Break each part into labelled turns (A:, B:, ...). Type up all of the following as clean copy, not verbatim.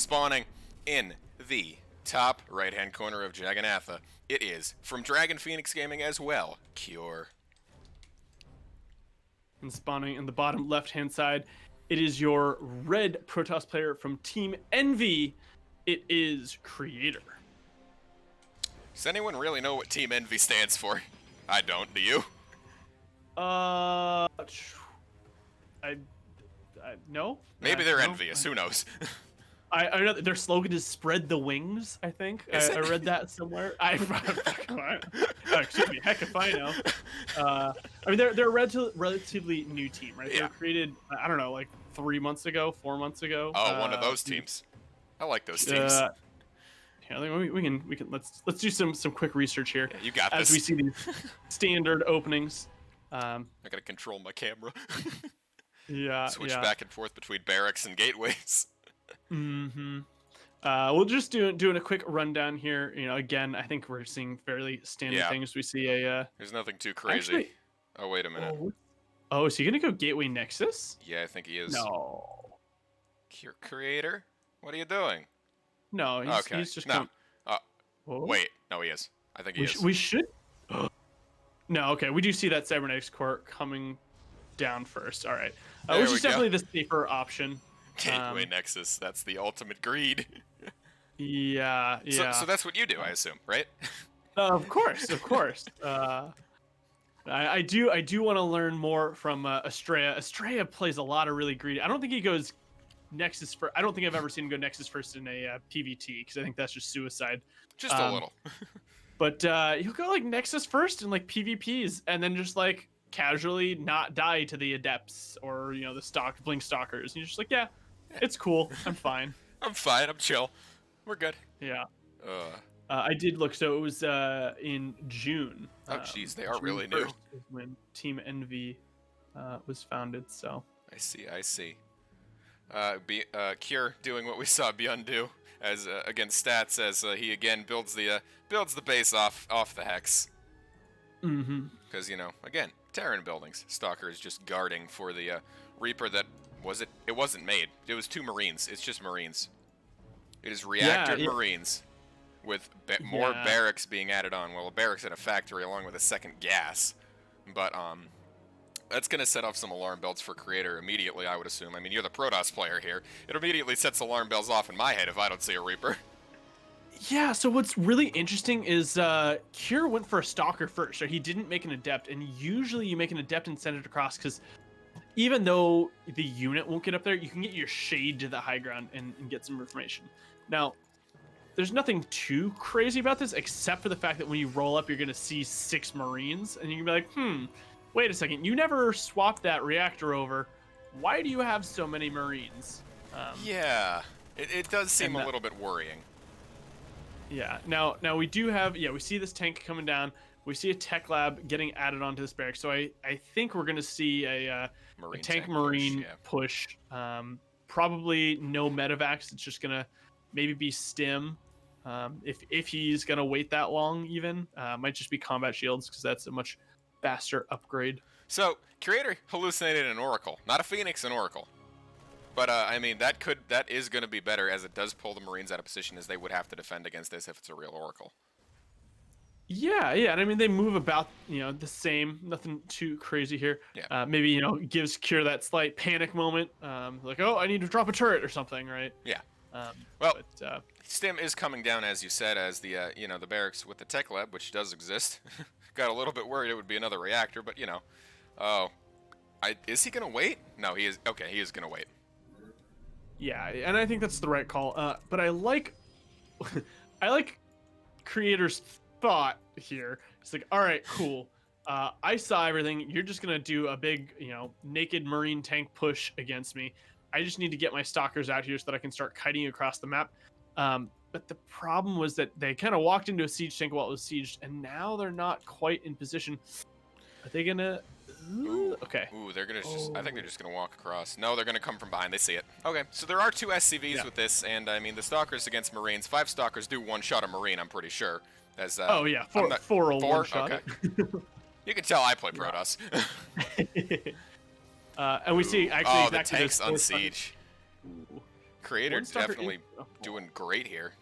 A: spawning in the top right-hand corner of Jagannatha. It is, from Dragon Phoenix Gaming as well, Cure.
B: And spawning in the bottom left-hand side, it is your red Protoss player from Team Envy. It is Creator.
A: Does anyone really know what Team Envy stands for? I don't, do you?
B: No.
A: Maybe they're
B: no.
A: envious, who knows?
B: I know that their slogan is "Spread the wings." I think I read that somewhere. Excuse me, heck if I know. I mean, they're a relatively new team, right? They were created, I don't know, like 3 months ago, 4 months ago.
A: Oh, one of those teams. I like those teams.
B: Yeah, we can let's do some quick research here.
A: Yeah, you got
B: as
A: this.
B: we see these standard openings.
A: I gotta control my camera.
B: Yeah.
A: Switch back and forth between barracks and gateways.
B: Mm-hmm. We'll just doing a quick rundown here. You know, again, I think we're seeing fairly standard things. We see a.
A: There's nothing too crazy.
B: Actually,
A: oh, wait a minute.
B: Oh, is he gonna go Gateway Nexus?
A: Yeah, I think he is.
B: No.
A: Creator, what are you doing?
B: No, he's just
A: no. Wait, no, he is. I think he is.
B: We should. No, okay, we do see that Cybernetics Core coming down first. All right, which is definitely the safer option.
A: Gateway Nexus, that's the ultimate greed.
B: Yeah.
A: So that's what you do, I assume, right?
B: Of course. I do want to learn more from Estrella. Estrella plays a lot of really greedy. I don't think he goes Nexus first. I don't think I've ever seen him go Nexus first in a PvT, because I think that's just suicide.
A: Just a little.
B: But he'll go like Nexus first in like PvPs, and then just like casually not die to the Adepts or the Blink Stalkers. And you're just like, yeah, it's cool. I'm fine.
A: I'm fine. I'm chill. We're good.
B: Yeah. I did look. So it was in June.
A: Oh, jeez, they are
B: June
A: really new.
B: Is when Team Envy was founded. So.
A: I see. Cure doing what we saw Beyond do as against Stats, as he again builds the base off the Hex.
B: Mm-hmm.
A: Because again, Terran buildings. Stalker is just guarding for the Reaper that it wasn't made. It was 2 Marines. It's just Marines. It is reactor Marines with more barracks being added on. Well, a barracks at a factory along with a second gas. But that's going to set off some alarm bells for Creator immediately, I would assume. I mean, you're the Protoss player here. It immediately sets alarm bells off in my head if I don't see a Reaper.
B: Yeah, so what's really interesting is Cure went for a Stalker first, so he didn't make an Adept, and usually you make an Adept and send it across, because even though the unit won't get up there, you can get your Shade to the high ground and get some information. Now, there's nothing too crazy about this, except for the fact that when you roll up, you're going to see 6 Marines, and you're going to be like, wait a second, you never swapped that reactor over. Why do you have so many Marines?
A: Yeah, it does seem a little bit worrying.
B: Yeah. Now we do have, we see this tank coming down. We see a tech lab getting added onto this barracks. So I think we're going to see a tank Marine push. Probably no medevacs. It's just going to maybe be stim. If he's going to wait that long even. Might just be combat shields, because that's a much faster upgrade.
A: So Creator hallucinated an Oracle. Not a Phoenix, an Oracle. But, I mean, that is going to be better, as it does pull the Marines out of position, as they would have to defend against this if it's a real Oracle.
B: Yeah, and I mean, they move about, the same, nothing too crazy here.
A: Yeah.
B: Maybe, Gives Cure that slight panic moment, like, oh, I need to drop a turret or something, right?
A: Yeah.
B: But
A: Stim is coming down, as you said, as the, the barracks with the tech lab, which does exist. Got a little bit worried it would be another reactor, but, is he going to wait? No, he is. Okay, he is going to wait.
B: Yeah, and I think that's the right call. But I like Creator's thought here. It's like, all right, cool. I saw everything. You're just gonna do a big, naked Marine tank push against me. I just need to get my Stalkers out here so that I can start kiting across the map. But the problem was that they kind of walked into a siege tank while it was sieged, and now they're not quite in position. Are they gonna? Okay.
A: Ooh, they're gonna I think they're just gonna walk across. No, they're gonna come from behind. They see it. Okay, so there are 2 SCVs with this, and I mean the Stalkers against Marines. 5 Stalkers do one-shot a Marine, I'm pretty sure. As
B: four will one-shot.
A: Okay. You can tell I play Protoss.
B: And we see actually
A: the tanks on siege. Creator
B: One stalker
A: definitely
B: is-
A: doing great here.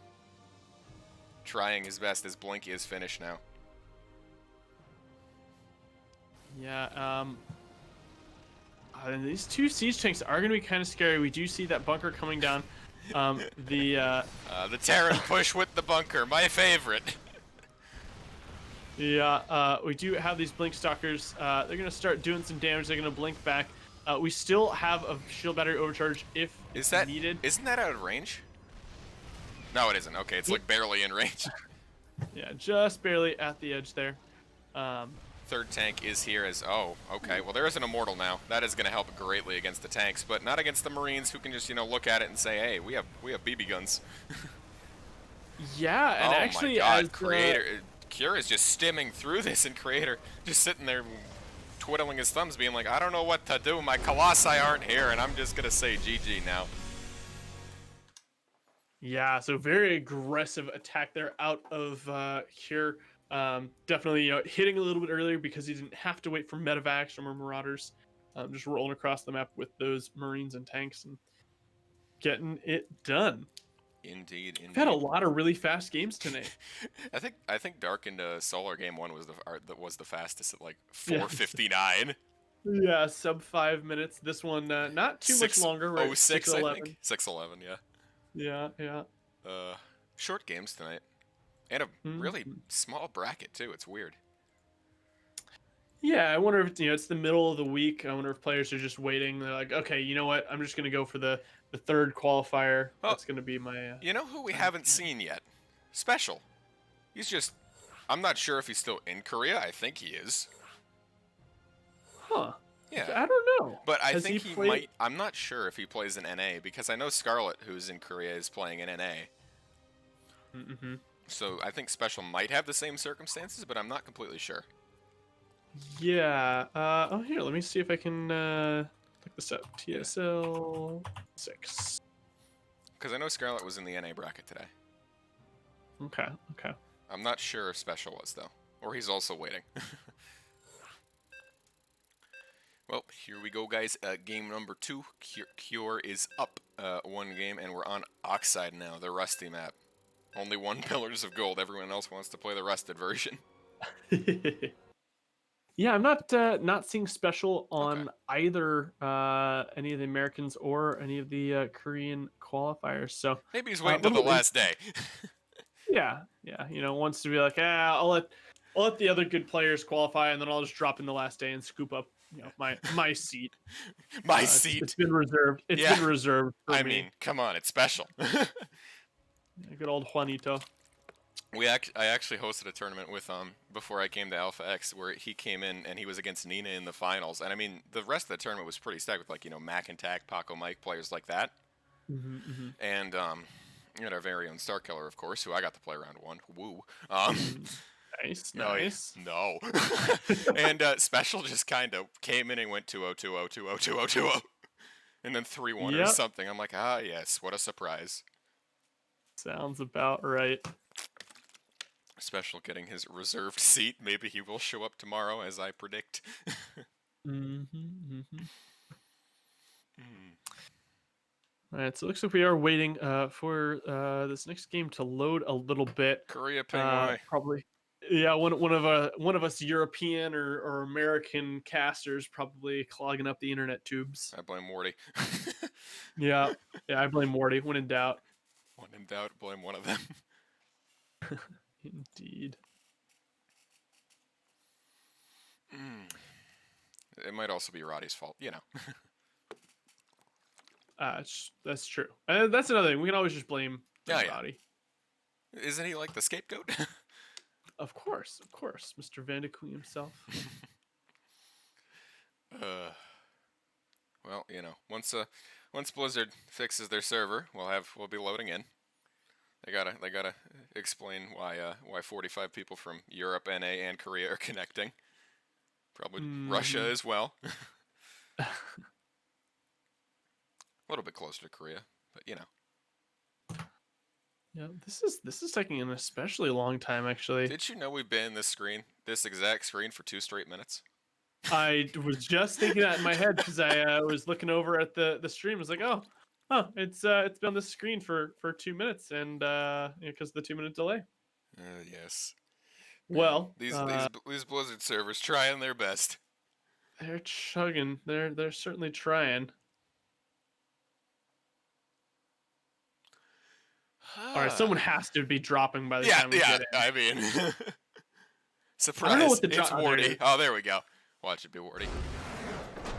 A: Trying his best as Blinky is finished now.
B: Yeah, and these two siege tanks are going to be kind of scary. We do see that bunker coming down. The
A: Terran push with the bunker, my favorite.
B: Yeah, we do have these blink stalkers. They're going to start doing some damage. They're going to blink back. We still have a shield battery overcharge if needed.
A: Isn't that out of range? No, it isn't. Okay, it's like barely in range.
B: Yeah, just barely at the edge there.
A: Third tank is here as... Oh, okay. Well, there is an immortal now. That is going to help greatly against the tanks, but not against the Marines who can just, you know, look at it and say, hey, we have BB guns.
B: Yeah, and actually,
A: my God,
B: as
A: Creator... Cure is just stimming through this, and Creator just sitting there twiddling his thumbs, being like, I don't know what to do. My Colossi aren't here, and I'm just going to say GG now.
B: Yeah, so very aggressive attack there out of Cure. Definitely, you know, hitting a little bit earlier because he didn't have to wait for medevacs or marauders. Just rolling across the map with those Marines and tanks and getting it done.
A: Indeed.
B: We've had a lot of really fast games tonight.
A: I think Dark into Solar Game 1 was the fastest at like 4:59.
B: Yeah, sub 5 minutes. This one not too much longer, right?
A: 6:06, I think. 6:11, yeah.
B: Yeah.
A: Short games tonight. And a really small bracket too. It's weird.
B: Yeah, I wonder if it's the middle of the week. I wonder if players are just waiting. They're like, okay, you know what? I'm just gonna go for the third qualifier.
A: Well,
B: that's gonna be my.
A: You know who we haven't seen yet? Special. He's just. I'm not sure if he's still in Korea. I think he is.
B: Huh.
A: Yeah.
B: I don't know.
A: But I think he might. I'm not sure if he plays in NA because I know Scarlet, who's in Korea, is playing in NA.
B: Mm-hmm.
A: So I think Special might have the same circumstances, but I'm not completely sure.
B: Yeah. Oh, here. Let me see if I can look this up. TSL6.
A: Because I know Scarlet was in the NA bracket today.
B: Okay.
A: I'm not sure if Special was though, or he's also waiting. Well, here we go, guys. Game number 2. Cure is up 1 game, and we're on Oxide now, the Rusty map. Only 1 Pillars of Gold. Everyone else wants to play the Rusted version.
B: Yeah, I'm not seeing Special on either any of the Americans or any of the Korean qualifiers. So
A: maybe he's waiting till the last day.
B: Yeah. Wants to be like, I'll let the other good players qualify, and then I'll just drop in the last day and scoop up, my seat.
A: My seat.
B: It's been reserved. It's been reserved for me.
A: I mean, come on, it's Special.
B: Good old Juanito.
A: I actually hosted a tournament with before I came to Alpha X where he came in and he was against Nina in the finals, and I mean the rest of the tournament was pretty stacked with like Mac and Tac, Paco Mike, players like that, and you had our very own Star Killer, of course, who I got to play round 1. Woo.
B: Nice.
A: No. And Special just kind of came in and went 2-0, 2-0, 2-0, 2-0, 2-0, and then 3-1 or something. I'm like, yes, what a surprise.
B: Sounds about right.
A: Special getting his reserved seat. Maybe he will show up tomorrow, as I predict.
B: All right, so it looks like we are waiting for this next game to load a little bit.
A: Korea Pingwai.
B: Probably. Yeah, one of us European or American casters probably clogging up the internet tubes.
A: I blame Morty.
B: Yeah, I blame Morty. When in doubt.
A: When in doubt, blame one of them.
B: Indeed.
A: It might also be Roddy's fault,
B: That's true. That's another thing. We can always just blame Roddy.
A: Isn't he like the scapegoat?
B: Of course, Mr. Vandekoe himself.
A: Well, once Blizzard fixes their server, we'll be loading in. They gotta explain why 45 people from Europe, NA, and Korea are connecting. Probably Russia as well. A little bit closer to Korea, but
B: Yeah, this is taking an especially long time, actually.
A: Did you know we've been in this exact screen for 2 straight minutes?
B: I was just thinking that in my head because I was looking over at the stream. I was like, oh, Huh, it's been on the screen for 2 minutes, and because of the 2 minute delay.
A: Yes. Man,
B: Well,
A: these Blizzard servers trying their best.
B: they're chugging. They're certainly trying. All right, someone has to be dropping by the
A: Yeah,
B: time we
A: yeah.
B: get in.
A: I mean,
B: I don't know
A: surprise!
B: what the
A: It's
B: oh, there it
A: Wardy.
B: is.
A: Oh, there we go. Watch it be Wardy.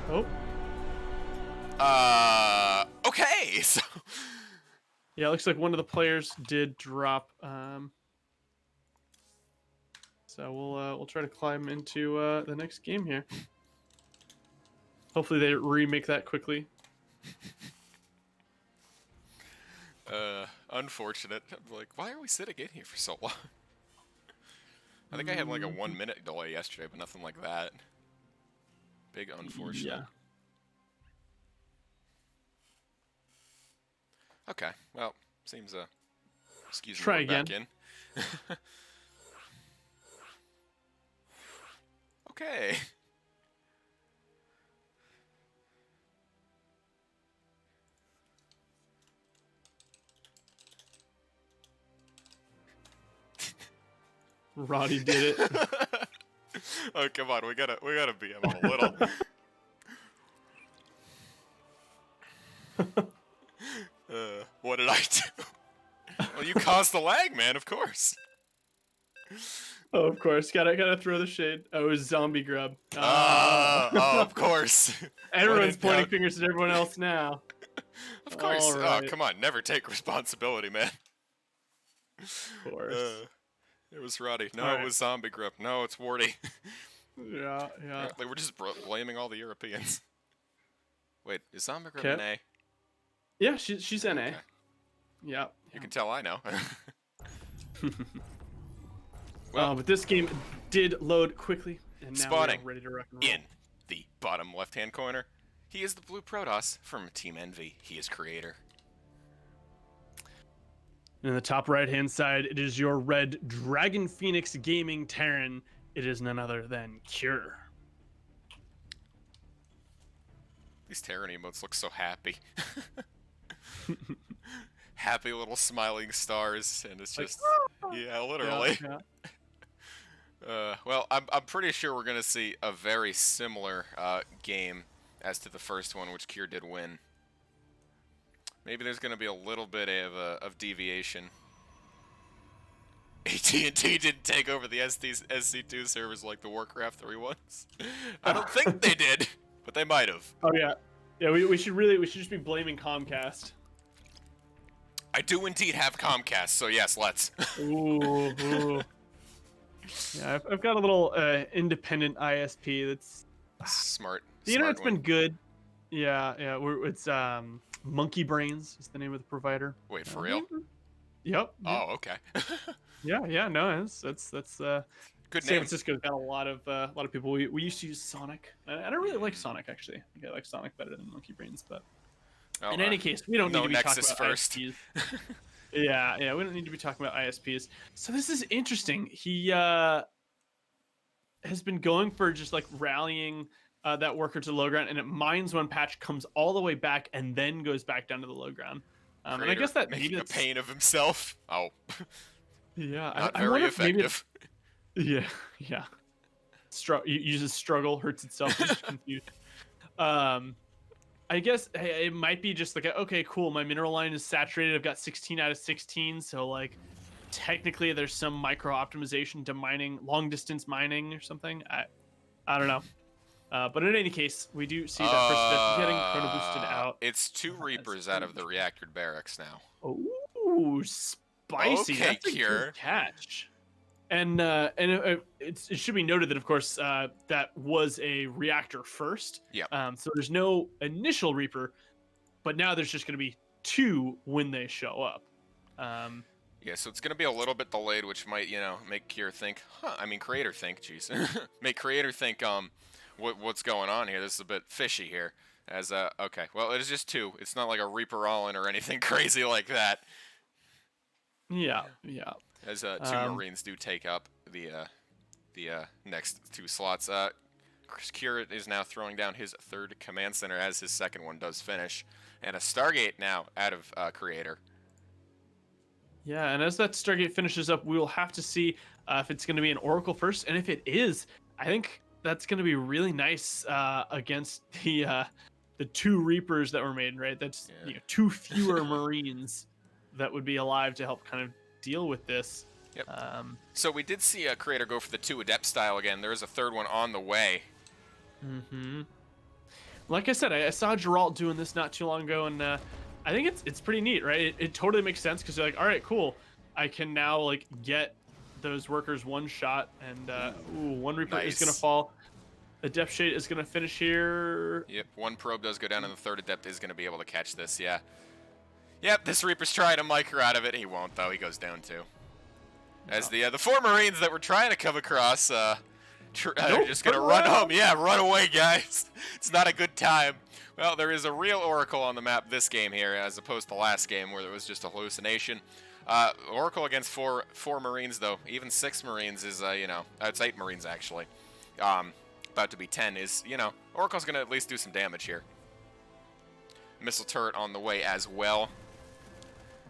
B: Oh,
A: Okay. So,
B: yeah, it looks like one of the players did drop. So we'll try to climb into the next game here. Hopefully they remake that quickly.
A: unfortunate. I'm like, why are we sitting in here for so long? I think I had like a 1 minute delay yesterday, but nothing like that. Big unfortunate.
B: Yeah.
A: Okay, well, seems excuse me,
B: Try
A: we're
B: again.
A: back in. Okay.
B: Roddy did it.
A: Oh, come on, we gotta beat him up a little. What did I do? Well, you caused the lag, man, of course.
B: Oh, of course, gotta throw the shade. Oh, it was zombie grub.
A: Oh, of course.
B: Everyone's
A: When in
B: pointing
A: doubt-
B: fingers at everyone else now.
A: Of course.
B: All right.
A: Oh, come on, never take responsibility, man.
B: Of course.
A: It was Roddy. No,
B: All
A: it
B: right.
A: was Zombie Grip. No, it's Wardy.
B: Yeah.
A: They were just blaming all the Europeans. Wait, is Zombie Grip
B: Okay.
A: an A?
B: Yeah, she's NA.
A: Okay.
B: Yeah.
A: You can tell I know.
B: But this game did load quickly, and now
A: Spawning
B: we're ready to rock and roll.
A: in the bottom left-hand corner, he is the Blue Protoss from Team Envy. He is creator.
B: And in the top right-hand side, it is your red Dragon Phoenix Gaming Terran. It is none other than Cure.
A: These Terran emotes look so happy. Happy little smiling stars, and it's just, yeah, literally.
B: Yeah.
A: Well, I'm pretty sure we're gonna see a very similar game as to the first one, which Cure did win. Maybe there's gonna be a little bit of deviation. AT&T didn't take over the SC2 servers like the Warcraft 3 ones. I don't think they did, but they might have.
B: Oh yeah, yeah. We should just be blaming Comcast.
A: I do indeed have Comcast, so yes, let's.
B: Ooh. Yeah, I've got a little independent ISP that's
A: Smart.
B: the internet's been good. Yeah. It's Monkey Brains is the name of the provider.
A: Wait, for real?
B: Yep.
A: Oh, okay.
B: Yeah. No, that's
A: Good
B: San
A: name.
B: Francisco's got a lot of people. We used to use Sonic. I don't really like Sonic actually. I think I like Sonic better than Monkey Brains, but
A: Oh,
B: in any case, we don't need
A: no
B: to be
A: Nexus
B: talking about
A: first.
B: ISPs. Yeah, we don't need to be talking about ISPs. So this is interesting. He has been going for just like rallying that worker to the low ground, and it mines one patch, comes all the way back, and then goes back down to the low ground. And I guess that
A: making
B: maybe
A: a
B: that's,
A: pain of himself. Oh,
B: yeah,
A: not
B: I
A: very
B: wonder if maybe
A: effective.
B: yeah. Uses struggle, hurts itself, is confused. I guess it might be just like, okay, cool, my mineral line is saturated. I've got 16 out of 16, so like technically there's some micro optimization to mining, long distance mining or something. I don't know. But in any case, we do see that first death getting chrono boosted out.
A: It's 2 Reapers out of the reactored barracks now.
B: Oh, spicy.
A: Okay,
B: That's a
A: Cure.
B: good catch. And it should be noted that, of course, that was a reactor first.
A: Yep.
B: So there's no initial Reaper, but now there's just going to be 2 when they show up.
A: Yeah, so it's going to be a little bit delayed, which might, make Cure think, Creator think, jeez. Make Creator think, what's going on here? This is a bit fishy here. Okay, well, it is just 2. It's not like a Reaper all-in or anything crazy like that.
B: Yeah.
A: As 2 Marines do take up the next 2 slots. Kira is now throwing down his third command center as his second one does finish. And a Stargate now out of Creator.
B: Yeah, and as that Stargate finishes up, we will have to see if it's going to be an Oracle first. And if it is, I think that's going to be really nice against the 2 Reapers that were made, right? That's 2 fewer Marines that would be alive to help kind of deal with this.
A: Yep. So we did see a Creator go for the 2 Adept style again. There is a third one on the way.
B: Mm-hmm. Like I said, I saw Geralt doing this not too long ago, and I think it's pretty neat, right? It totally makes sense because you're like, all right, cool. I can now like get those workers one shot, and one Reaper is gonna fall. Adept Shade is gonna finish here.
A: Yep, 1 probe does go down, and the 3rd Adept is gonna be able to catch this. Yeah. Yep, this Reaper's trying to micro out of it. He won't though. He goes down too. As the 4 Marines that were trying to come across are just gonna run home. Yeah, run away, guys. It's not a good time. Well, there is a real Oracle on the map this game here, as opposed to last game where there was just a hallucination. Oracle against 4 Marines though. Even 6 Marines is it's 8 Marines actually. About to be 10 is Oracle's gonna at least do some damage here. Missile turret on the way as well.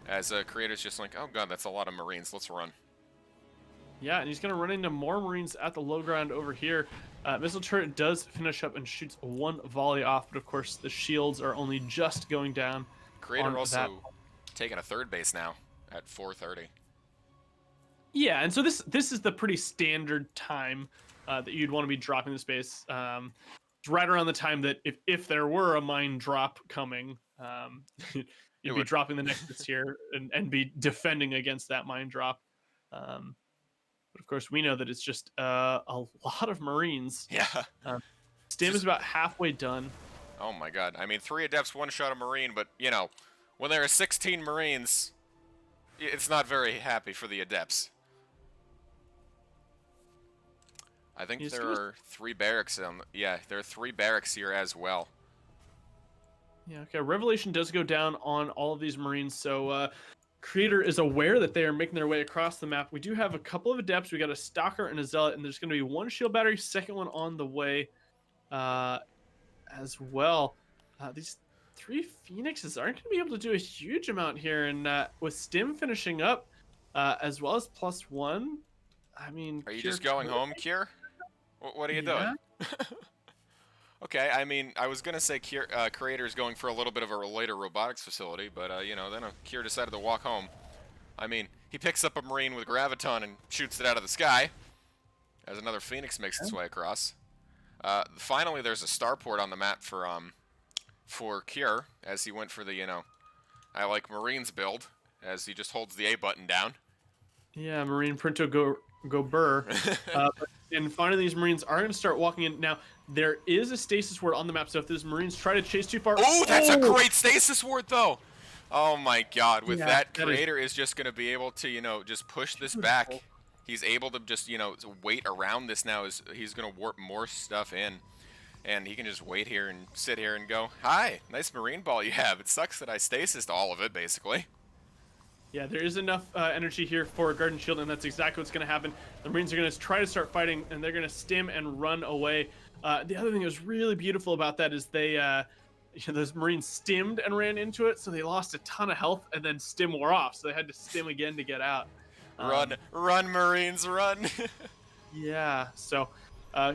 A: As Creator's just like, oh god, that's a lot of Marines. Let's run.
B: Yeah, and he's going to run into more Marines at the low ground over here. Missile turret does finish up and shoots 1 volley off, but of course the shields are only just going down.
A: Creator also taking a 3rd base now at 4:30.
B: Yeah, and so this is the pretty standard time that you'd want to be dropping the space. It's right around the time that if there were a mine drop coming, you'd be dropping the Nexus here and be defending against that mine drop. But of course, we know that it's just a lot of Marines.
A: Yeah.
B: Stim is about halfway done.
A: Oh my god. I mean, 3 Adepts, 1 shot a Marine, but, when there are 16 Marines, it's not very happy for the Adepts. I think there are 3 barracks. There are 3 barracks here as well.
B: Yeah, okay. Revelation does go down on all of these Marines, so Creator is aware that they are making their way across the map. We do have a couple of Adepts. We got a Stalker and a Zealot, and there's going to be 1 shield battery, second one on the way as well. These 3 Phoenixes aren't going to be able to do a huge amount here, and with Stim finishing up, as well as +1, I mean...
A: Are you just going home, Kier? What are you doing? Okay, I mean, I was going to say Creator's going for a little bit of a later robotics facility, but, then Kier decided to walk home. I mean, he picks up a Marine with Graviton and shoots it out of the sky, as another Phoenix makes its way across. Finally, there's a starport on the map for Kier, as he went for the, I like Marines build, as he just holds the A button down.
B: Yeah, Marine Printo go burr. And finally, these Marines are going to start walking in. Now, there is a stasis ward on the map, so if those Marines try to chase too far...
A: Oh, that's a great stasis ward, though! Oh my god, with that Creator is just going to be able to, just push this back. He's able to just, wait around this now. He's going to warp more stuff in. And he can just wait here and sit here and go, hi, nice Marine ball you have. It sucks that I stasised all of it, basically.
B: Yeah, there is enough energy here for a Garden Shield, and that's exactly what's going to happen. The Marines are going to try to start fighting, and they're going to stim and run away. The other thing that was really beautiful about that is they, those Marines stimmed and ran into it, so they lost a ton of health, and then stim wore off, so they had to stim again to get out.
A: Run, Marines, run!
B: Yeah, so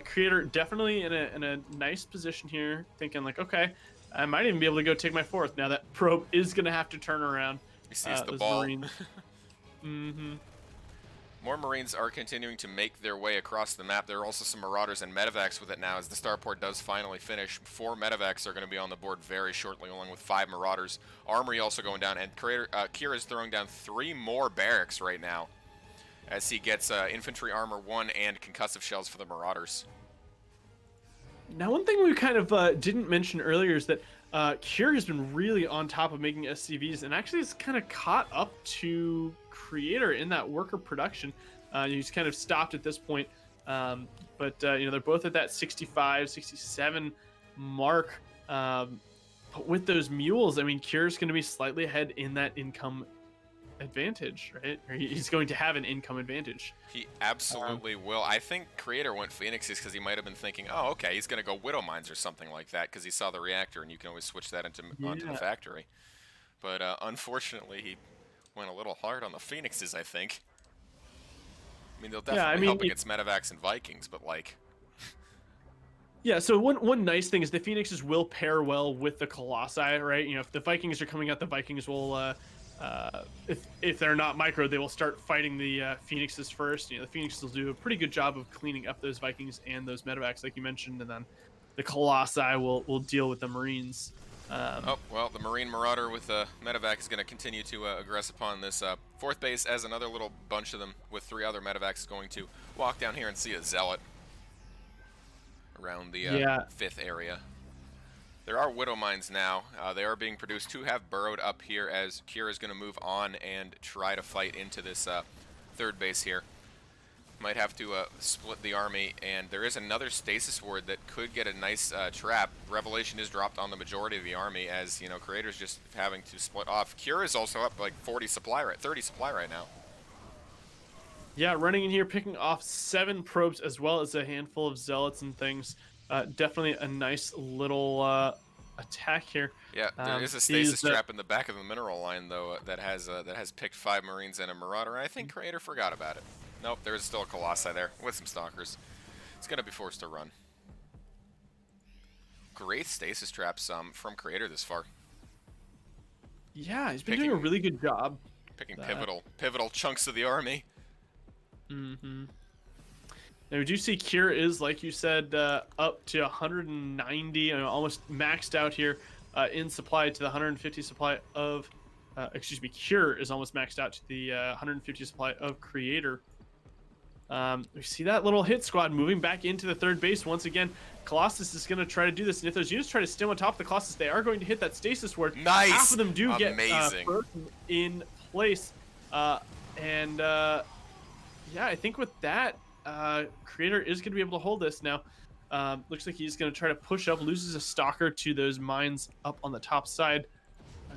B: Creator definitely in a nice position here, thinking like, okay, I might even be able to go take my 4th. Now that probe is going to have to turn around.
A: He sees the ball. More Marines are continuing to make their way across the map. There are also some Marauders and Medevacs with it now, as the starport does finally finish. 4 Medevacs are going to be on the board very shortly, along with 5 Marauders. Armory also going down, and Kira is throwing down 3 more barracks right now, as he gets Infantry Armor 1 and Concussive Shells for the Marauders.
B: Now, one thing we kind of didn't mention earlier is that Cure has been really on top of making SCVs, and actually has kind of caught up to Creator in that worker production. He's kind of stopped at this point, but they're both at that 65, 67 mark. But with those mules, I mean, Cure's going to be slightly ahead in that income advantage, right? Or he's going to have an income advantage.
A: He absolutely will. I think Creator went Phoenixes because he might have been thinking, oh, okay, he's going to go Widow Mines or something like that because he saw the reactor and you can always switch that onto the
B: Yeah.
A: factory. But unfortunately, he went a little hard on the Phoenixes, I think. I mean, they'll
B: Yeah, I
A: definitely
B: mean,
A: help against Medivacs and Vikings, but like...
B: Yeah, so one nice thing is the Phoenixes will pair well with the Colossi, right? You know, if the Vikings are coming out, the Vikings will, if they're not micro, they will start fighting the Phoenixes first. You know, the Phoenixes will do a pretty good job of cleaning up those Vikings and those Medevacs, like you mentioned, and then the Colossi will deal with the Marines.
A: Oh, well, the Marine Marauder with Medevac is going to continue to aggress upon this fourth base as another little bunch of them with 3 other Medevacs is going to walk down here and see a Zealot around the 5th area. There are Widow Mines now. They are being produced. 2 have burrowed up here as Kira is going to move on and try to fight into this 3rd base here. Might have to split the army, and there is another stasis ward that could get a nice trap. Revelation is dropped on the majority of the army as, you know, Creator's just having to split off. Kira is also up like 30 supply right now.
B: Yeah, running in here, picking off 7 probes as well as a handful of zealots and things. Definitely a nice little attack here.
A: Yeah, there is a stasis trap in the back of the mineral line though that has picked 5 Marines and a Marauder. And I think Creator forgot about it. Nope, there's still a Colossi there with some Stalkers. It's gonna be forced to run. Great stasis traps from Creator this far.
B: Yeah, he's been doing a really good job.
A: Picking pivotal chunks of the army.
B: Mm-hmm. Now we do see Kira is, like you said, up to 190, almost maxed out here in supply to the 150 supply of, excuse me, Cure is almost maxed out to the 150 supply of Creator. We see that little hit squad moving back into the 3rd base once again. Colossus is going to try to do this, and if those units try to stem on top of the Colossus, they are going to hit that stasis ward.
A: Nice!
B: Half of them do get
A: Amazing.
B: in place, yeah, I think with that, Creator is going to be able to hold this now. Looks like he's going to try to push up, loses a Stalker to those mines up on the top side.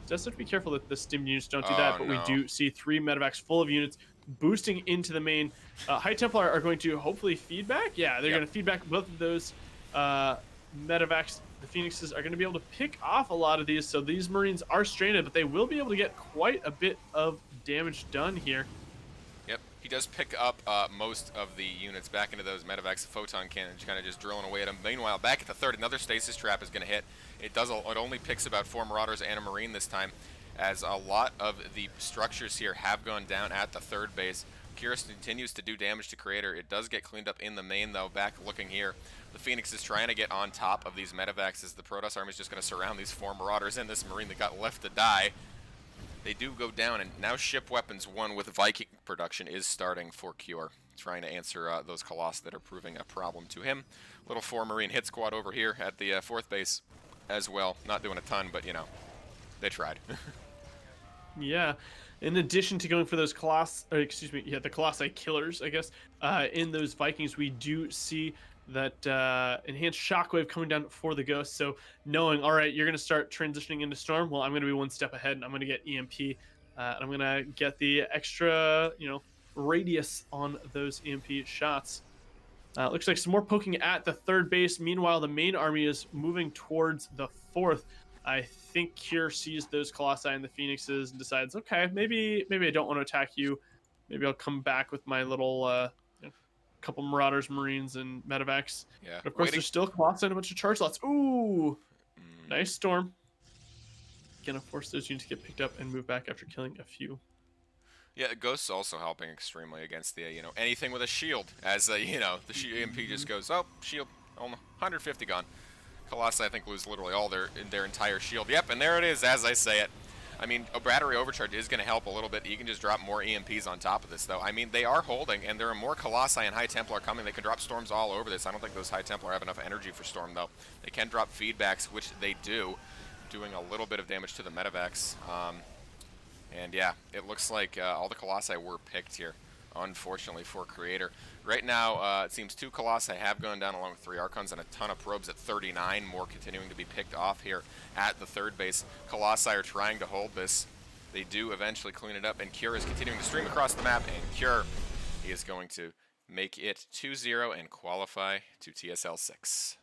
B: Does have to be careful that the stim units don't do that, but we do see 3 Medevacs full of units boosting into the main. High Templar are going to hopefully feed back. Yeah, they're going to feed back both of those Medevacs. The Phoenixes are going to be able to pick off a lot of these, so these Marines are stranded, but they will be able to get quite a bit of damage done here.
A: Yep, he does pick up most of the units back into those Medevacs. The Photon Cannon kind of just drilling away at them. Meanwhile, back at the 3rd, another stasis trap is going to hit. It only picks about 4 Marauders and a Marine this time, as a lot of the structures here have gone down at the 3rd base. Kyrus continues to do damage to Creator. It does get cleaned up in the main, though. Back looking here, the Phoenix is trying to get on top of these Medevacs as the Protoss army is just going to surround these 4 Marauders and this Marine that got left to die. They do go down, and now Ship Weapons 1 with Viking production is starting for Cure, trying to answer those Colossi that are proving a problem to him. Little 4 Marine hit squad over here at the 4th base as well. Not doing a ton, but, you know, they tried.
B: Yeah. In addition to going for those the Colossi killers, I guess, in those Vikings, we do see that enhanced shockwave coming down for the Ghost. So knowing, all right, you're going to start transitioning into Storm, well, I'm going to be one step ahead, and I'm going to get EMP. And I'm going to get the extra, radius on those EMP shots. Looks like some more poking at the 3rd base. Meanwhile, the main army is moving towards the 4th. I think Kier sees those Colossi and the Phoenixes and decides, okay, maybe I don't want to attack you. Maybe I'll come back with my little couple Marauders, Marines, and Medevacs.
A: Yeah.
B: But of course, there's still Colossi and a bunch of charge slots. Ooh, nice Storm. Gonna force those units to get picked up and move back after killing a few.
A: Yeah, the Ghost's also helping extremely against the, anything with a shield. As, the EMP just goes, oh, shield, almost 150 gone. Colossi, I think, lose literally all their entire shield. Yep, and there it is, as I say it. I mean, a battery overcharge is going to help a little bit. You can just drop more EMPs on top of this, though. I mean, they are holding, and there are more Colossi and High Templar coming. They can drop Storms all over this. I don't think those High Templar have enough energy for Storm, though. They can drop feedbacks, which they do, doing a little bit of damage to the Medevacs. And yeah, it looks like all the Colossi were picked here, unfortunately, for Creator. Right now, it seems 2 Colossi have gone down along with 3 Archons and a ton of probes at 39, more continuing to be picked off here at the 3rd base. Colossi are trying to hold this. they do eventually clean it up, and Cure is continuing to stream across the map, and Cure, he is going to make it 2-0 and qualify to TSL6.